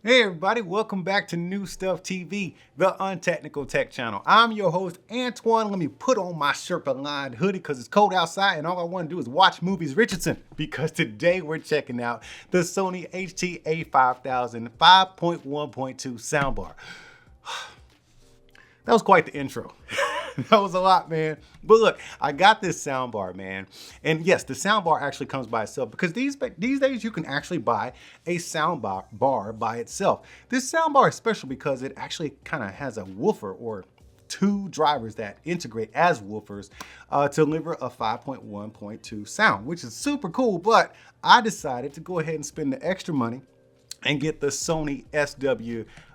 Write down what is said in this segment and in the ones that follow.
Hey everybody, welcome back to New Stuff TV, the untechnical tech channel. I'm your host, Antoine. Let me put on my Sherpa-lined hoodie because it's cold outside and all I want to do is watch movies Richardson, because today we're checking out the Sony HT-A5000 5.1.2 soundbar. That was quite the intro. That was a lot, man. But look, I got this soundbar, man. And yes, the soundbar actually comes by itself because these days you can actually buy a soundbar by itself. This soundbar is special because it actually kind of has a woofer or two drivers that integrate as woofers to deliver a 5.1.2 sound, which is super cool. But I decided to go ahead and spend the extra money and get the Sony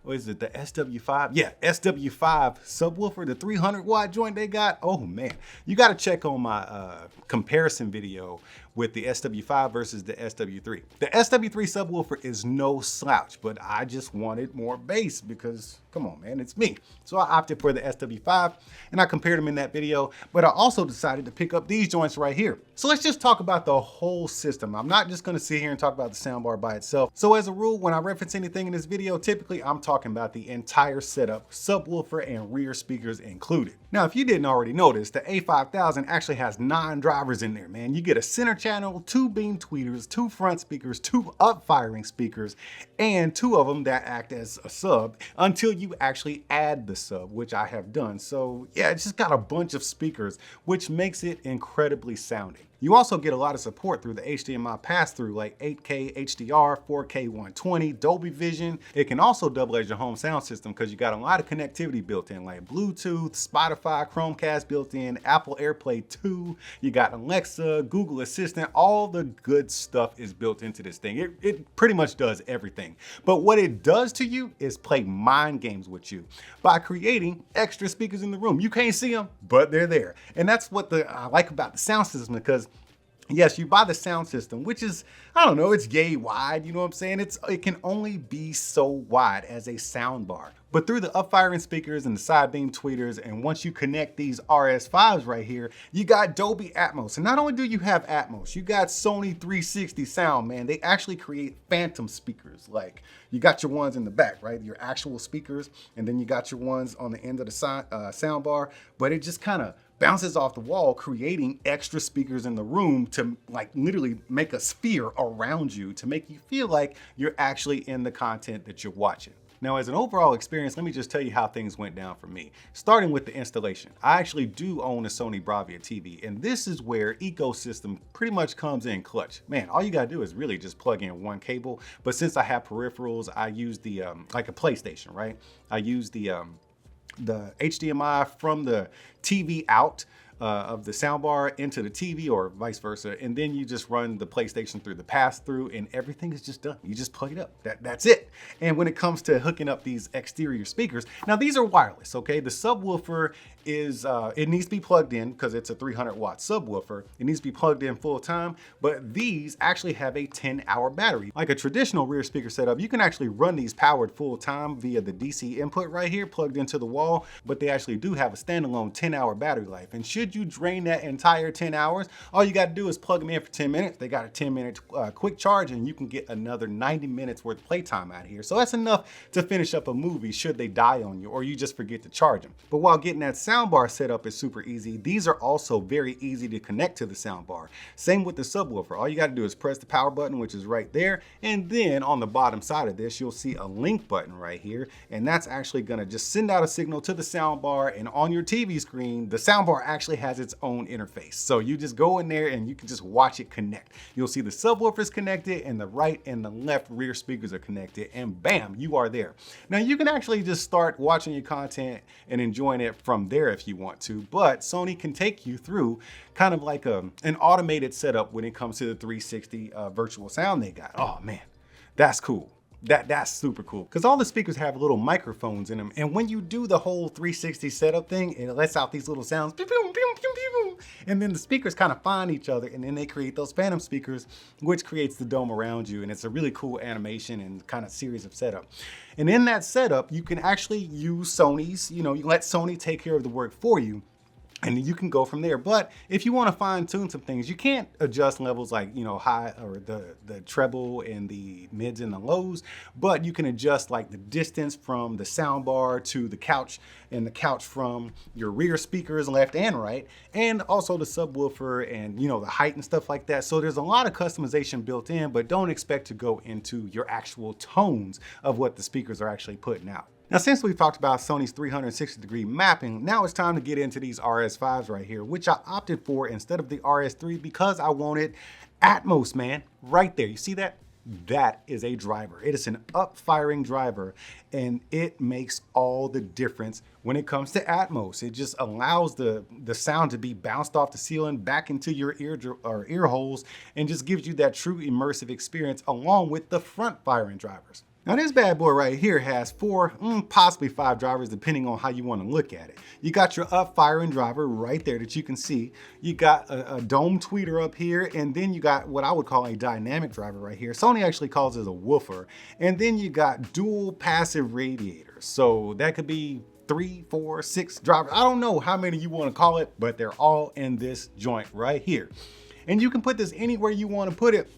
what is it, the SW5? Yeah, SW5 subwoofer, the 300 watt joint they got. Oh man, you got to check on my comparison video with the SW5 versus the SW3. The SW3 subwoofer is no slouch, but I just wanted more bass because, come on man, it's me. So I opted for the SW5 and I compared them in that video, but I also decided to pick up these joints right here. So let's just talk about the whole system. I'm not just gonna sit here and talk about the soundbar by itself. So as a rule, when I reference anything in this video, typically I'm talking about the entire setup, subwoofer and rear speakers included. Now, if you didn't already notice, the A5000 actually has 9 drivers in there, man. You get a center channel, 2 beam tweeters, 2 front speakers, 2 up-firing speakers, and 2 of them that act as a sub until you actually add the sub, which I have done. So yeah, it's just got a bunch of speakers, which makes it incredibly sounding. You also get a lot of support through the HDMI pass-through like 8K HDR, 4K 120, Dolby Vision. It can also double as your home sound system because you got a lot of connectivity built in like Bluetooth, Spotify, Chromecast built in, Apple AirPlay 2, you got Alexa, Google Assistant, all the good stuff is built into this thing. It pretty much does everything. But what it does to you is play mind games with you by creating extra speakers in the room. You can't see them, but they're there. And that's what I like about the sound system, because yes, you buy the sound system, which is, I don't know, it's yay wide, you know what I'm saying? It can only be so wide as a sound bar. But through the up-firing speakers and the side beam tweeters, and once you connect these RS5s right here, you got Dolby Atmos. And not only do you have Atmos, you got Sony 360 sound, man. They actually create phantom speakers. Like, you got your ones in the back, right? Your actual speakers, and then you got your ones on the end of the sound bar, but it just kind of bounces off the wall, creating extra speakers in the room to like literally make a sphere around you to make you feel like you're actually in the content that you're watching. Now, as an overall experience, let me just tell you how things went down for me. Starting with the installation, I actually do own a Sony Bravia TV, and this is where ecosystem pretty much comes in clutch. Man, all you gotta do is really just plug in one cable, but since I have peripherals, I use the, like a PlayStation, right? I use the HDMI from the TV out of the soundbar into the TV or vice versa, and then you just run the PlayStation through the pass-through and everything is just done. You just plug it up. That's it. And when it comes to hooking up these exterior speakers, now these are wireless, okay? The subwoofer is, it needs to be plugged in because it's a 300 watt subwoofer. It needs to be plugged in full time, but these actually have a 10-hour battery. Like a traditional rear speaker setup, you can actually run these powered full time via the DC input right here plugged into the wall, but they actually do have a standalone 10-hour battery life. And should you drain that entire 10 hours, all you got to do is plug them in for 10 minutes. They got a 10-minute quick charge, and you can get another 90 minutes worth of playtime out of here. So that's enough to finish up a movie should they die on you or you just forget to charge them. But while getting that soundbar setup is super easy, these are also very easy to connect to the soundbar. Same with the subwoofer. All you got to do is press the power button, which is right there, and then on the bottom side of this, you'll see a link button right here, and that's actually going to just send out a signal to the soundbar, and on your TV screen, the soundbar actually has its own interface. So you just go in there and you can just watch it connect. You'll see the subwoofers connected and the right and the left rear speakers are connected, and bam, you are there. Now you can actually just start watching your content and enjoying it from there if you want to, but Sony can take you through kind of like an automated setup when it comes to the 360 virtual sound they got. Oh man, that's cool. That's super cool because all the speakers have little microphones in them, and when you do the whole 360 setup thing, it lets out these little sounds, pew, pew, pew, pew, pew, and then the speakers kind of find each other, and then they create those phantom speakers, which creates the dome around you, and it's a really cool animation and kind of series of setup. And in that setup, you can actually use Sony's, you let Sony take care of the work for you. and you can go from there. But if you want to fine tune some things, you can't adjust levels like, you know, high or the treble and the mids and the lows, but you can adjust like the distance from the sound bar to the couch, and the couch from your rear speakers left and right, and also the subwoofer and, you know, the height and stuff like that. So there's a lot of customization built in, but don't expect to go into your actual tones of what the speakers are actually putting out. Now, since we've talked about Sony's 360-degree mapping, now it's time to get into these RS5s right here, which I opted for instead of the RS3 because I wanted Atmos, man. Right there, you see that? That is a driver. It is an up-firing driver, and it makes all the difference when it comes to Atmos. It just allows the sound to be bounced off the ceiling back into your ear holes, and just gives you that true immersive experience along with the front-firing drivers. Now this bad boy right here has 4, possibly 5 drivers depending on how you want to look at it. You got your up firing driver right there that you can see. You got a dome tweeter up here, and then you got what I would call a dynamic driver right here. Sony actually calls it a woofer. And then you got dual passive radiators. So that could be 3, 4, 6 drivers. I don't know how many you want to call it, but they're all in this joint right here. And you can put this anywhere you want to put it.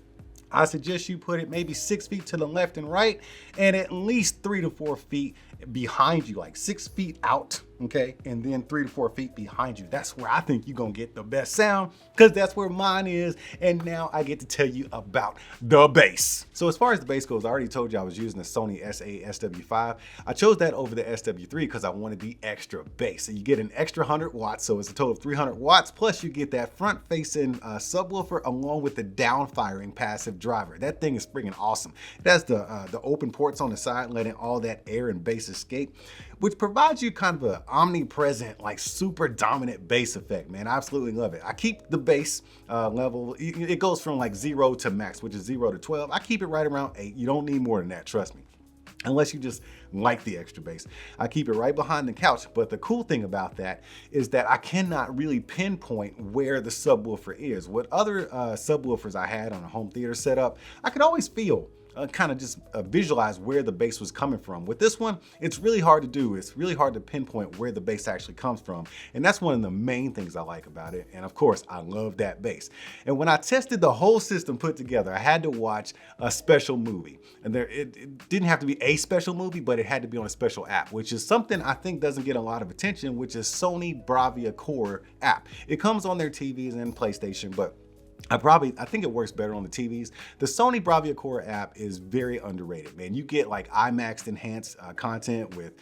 I suggest you put it maybe 6 feet to the left and right, and at least 3 to 4 feet behind you, like 6 feet out, okay? And then 3 to 4 feet behind you. That's where I think you're gonna get the best sound, because that's where mine is. And now I get to tell you about the bass. So as far as the bass goes, I already told you I was using the Sony SA-SW5. I chose that over the SW3 because I wanted the extra bass. So you get an extra 100 watts, so it's a total of 300 watts, plus you get that front-facing subwoofer along with the down-firing passive driver. That thing is freaking awesome. It has the open ports on the side, letting all that air and bass escape, which provides you kind of an omnipresent, like super dominant bass effect, man. I absolutely love it. I keep the bass level, it goes from like 0 to max, which is 0 to 12. I keep it right around 8. You don't need more than that, trust me. Unless you just like the extra bass. I keep it right behind the couch, but the cool thing about that is that I cannot really pinpoint where the subwoofer is. With other subwoofers I had on a home theater setup, I could always feel kind of just visualize where the bass was coming from. With this one, it's really hard to do. It's really hard to pinpoint where the bass actually comes from. And that's one of the main things I like about it. And of course, I love that bass. And when I tested the whole system put together, I had to watch a special movie. And it didn't have to be a special movie, but it had to be on a special app, which is something I think doesn't get a lot of attention, which is Sony Bravia Core app. It comes on their TVs and PlayStation, but I think it works better on the TVs. The Sony Bravia Core app is very underrated, man. You get like IMAX enhanced content with,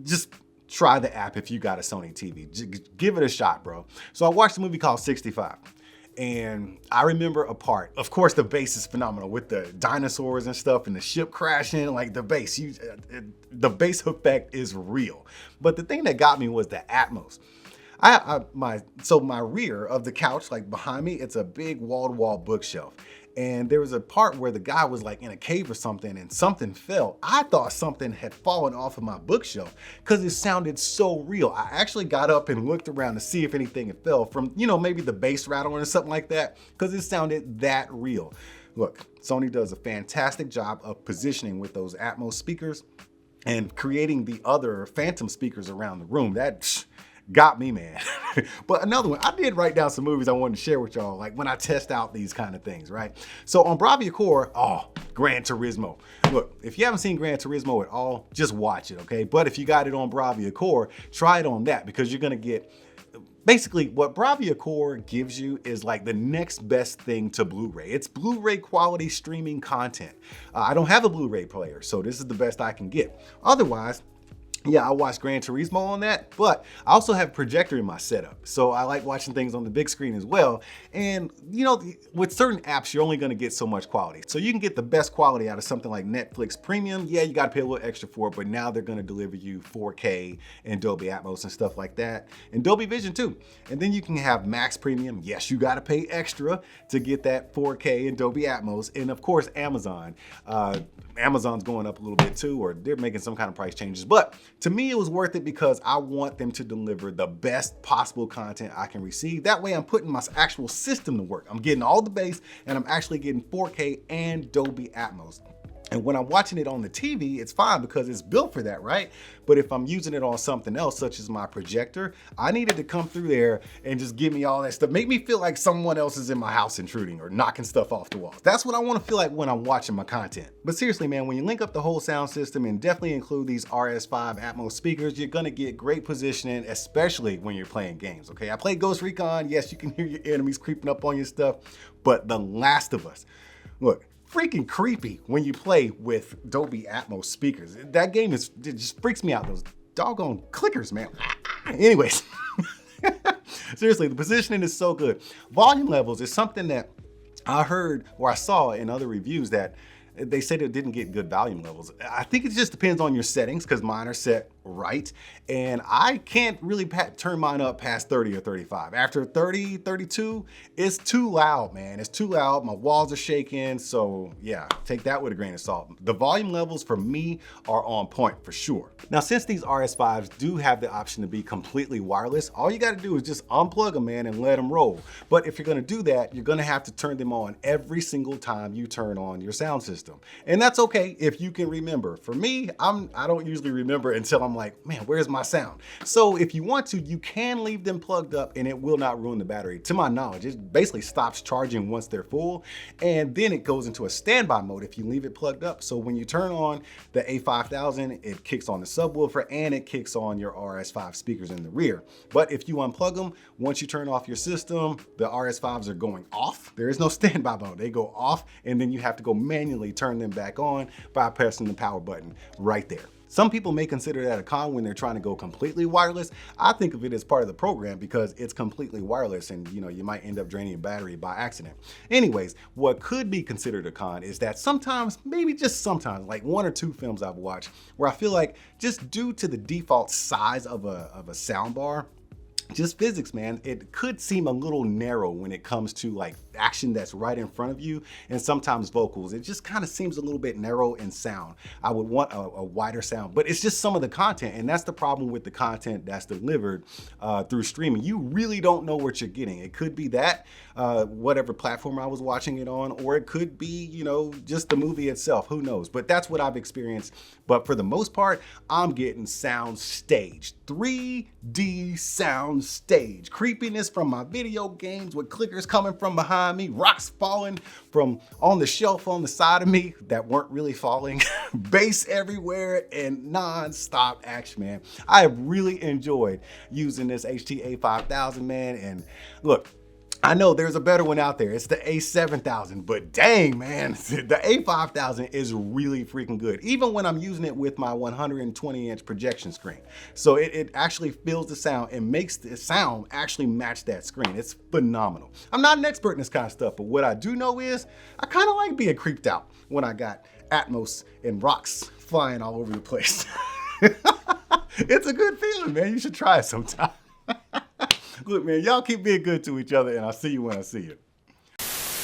just try the app if you got a Sony TV. Just give it a shot, bro. So I watched a movie called 65. And I remember a part, of course, the bass is phenomenal with the dinosaurs and stuff and the ship crashing, like the bass, the bass effect is real. But the thing that got me was the Atmos. My rear of the couch, like behind me, it's a big wall-to-wall bookshelf. And there was a part where the guy was like in a cave or something and something fell. I thought something had fallen off of my bookshelf because it sounded so real. I actually got up and looked around to see if anything had fell from, maybe the bass rattling or something like that, because it sounded that real. Look, Sony does a fantastic job of positioning with those Atmos speakers and creating the other phantom speakers around the room. That got me, man. But another one, I did write down some movies I wanted to share with y'all, like when I test out these kind of things, right? So on Bravia Core, Gran Turismo. Look, if you haven't seen Gran Turismo at all, just watch it, okay? But if you got it on Bravia Core, try it on that, because you're gonna get, basically what Bravia Core gives you is like the next best thing to Blu-ray. It's Blu-ray quality streaming content. I don't have a Blu-ray player, so this is the best I can get. Otherwise, yeah, I watched Gran Turismo on that, but I also have a projector in my setup. So I like watching things on the big screen as well. And with certain apps, you're only gonna get so much quality. So you can get the best quality out of something like Netflix Premium. Yeah, you gotta pay a little extra for it, but now they're gonna deliver you 4K and Dolby Atmos and stuff like that. And Dolby Vision too. And then you can have Max Premium. Yes, you gotta pay extra to get that 4K and Dolby Atmos. And of course, Amazon. Amazon's going up a little bit too, or they're making some kind of price changes. But to me, it was worth it because I want them to deliver the best possible content I can receive. That way I'm putting my actual system to work. I'm getting all the bass and I'm actually getting 4K and Dolby Atmos. And when I'm watching it on the TV, it's fine because it's built for that, right? But if I'm using it on something else, such as my projector, I need it to come through there and just give me all that stuff. Make me feel like someone else is in my house intruding or knocking stuff off the walls. That's what I want to feel like when I'm watching my content. But seriously, man, when you link up the whole sound system and definitely include these RS5 Atmos speakers, you're gonna get great positioning, especially when you're playing games, okay? I played Ghost Recon. Yes, you can hear your enemies creeping up on your stuff, but The Last of Us, look, freaking creepy when you play with Dolby Atmos speakers. That game it just freaks me out. Those doggone clickers, man. Anyways, seriously, the positioning is so good. Volume levels is something that I heard or I saw in other reviews that they said it didn't get good volume levels. I think it just depends on your settings because mine are set right. And I can't really turn mine up past 30 or 35. After 30, 32, it's too loud, man. It's too loud. My walls are shaking. So yeah, take that with a grain of salt. The volume levels for me are on point for sure. Now, since these RS5s do have the option to be completely wireless, all you got to do is just unplug them, man, and let them roll. But if you're going to do that, you're going to have to turn them on every single time you turn on your sound system. And that's okay if you can remember. For me, I don't usually remember until I'm like, man, where's my sound? So if you want to, you can leave them plugged up and it will not ruin the battery. To my knowledge, it basically stops charging once they're full, and then it goes into a standby mode if you leave it plugged up. So when you turn on the A5000, it kicks on the subwoofer and it kicks on your RS5 speakers in the rear. But if you unplug them, once you turn off your system, the RS5s are going off. There is no standby mode. They go off, and then you have to go manually turn them back on by pressing the power button right there. Some people may consider that a con when they're trying to go completely wireless. I think of it as part of the program because it's completely wireless and you might end up draining your battery by accident. Anyways, what could be considered a con is that sometimes, maybe just sometimes, like 1 or 2 films I've watched where I feel like just due to the default size of a soundbar, just physics, man, it could seem a little narrow when it comes to like action that's right in front of you, and sometimes vocals. It just kind of seems a little bit narrow in sound. I would want a wider sound, but it's just some of the content, and that's the problem with the content that's delivered through streaming. You really don't know what you're getting. It could be that, whatever platform I was watching it on, or it could be, just the movie itself, who knows? But that's what I've experienced. But for the most part, I'm getting sound stage, 3D sound stage. Creepiness from my video games with clickers coming from behind me, rocks falling from on the shelf on the side of me that weren't really falling, bass everywhere, and non-stop action, man. I have really enjoyed using this HT-A5000, man. And look, I know there's a better one out there. It's the A7000, but dang, man, the A5000 is really freaking good. Even when I'm using it with my 120-inch projection screen. So it actually fills the sound and makes the sound actually match that screen. It's phenomenal. I'm not an expert in this kind of stuff, but what I do know is I kind of like being creeped out when I got Atmos and rocks flying all over the place. It's a good feeling, man. You should try it sometime. Look, man, y'all keep being good to each other, and I'll see you when I see you.